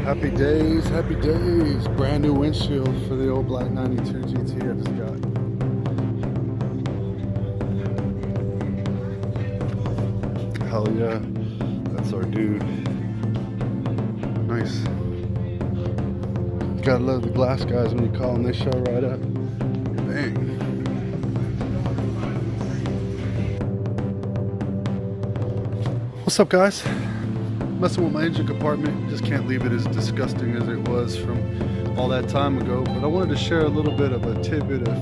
Happy days, happy days. Brand new windshield for the old black 92 GT I just got. Hell yeah, that's our dude. Nice. Gotta love the glass guys when you call them, they show right up. Bang. What's up, guys? Messing with my engine compartment, just can't leave it as disgusting as it was from all that time ago, but I wanted to share a little bit of a tidbit of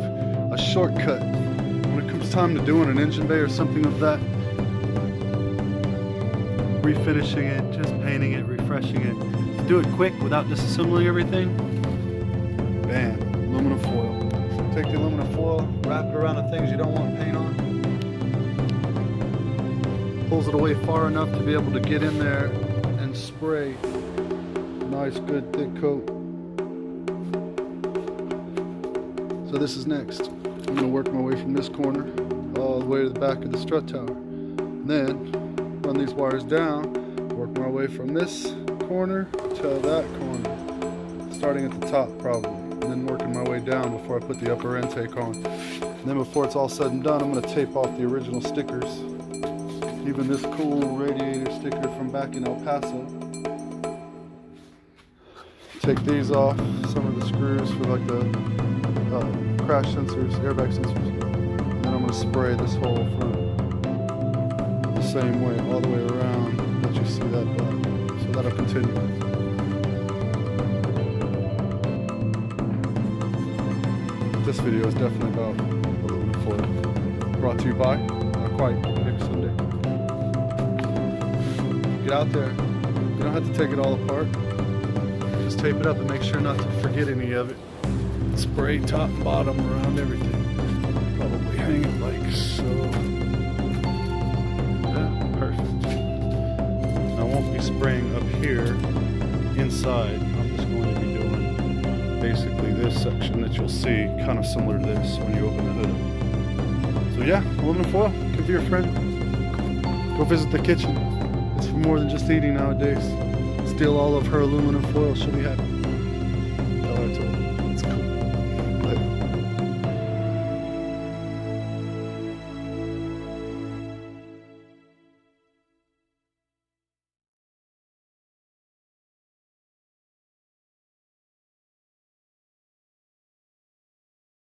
a shortcut when it comes time to doing an engine bay or something of that. Refinishing it, just painting it, refreshing it. To do it quick without disassembling everything, bam, aluminum foil. So take the aluminum foil, wrap it around the things you don't want paint on, pulls it away far enough to be able to get in there and spray nice good thick coat. So this is next. I'm going to work my way from this corner all the way to the back of the strut tower, and then run these wires down, work my way from this corner to that corner, starting at the top probably, and then working my way down before I put the upper intake on. And then before it's all said and done, I'm going to tape off the original stickers. Even this cool radiator sticker from back in El Paso. Take these off, some of the screws for like the crash sensors, airbag sensors. And then I'm going to spray this whole front the same way, all the way around, let you see that black. So that'll continue. This video is definitely about aluminum foil. Brought to you by, not quite, next Sunday. Get out there. You don't have to take it all apart. Just tape it up and make sure not to forget any of it. Spray top and bottom around everything. Probably hang it like so. Yeah, perfect. I won't be spraying up here inside. I'm just going to be doing basically this section that you'll see, kind of similar to this when you open the hood up. So yeah, aluminum foil can be your friend. Go visit the kitchen. It's for more than just eating nowadays. Steal all of her aluminum foil, she'll be happy. Tell her to.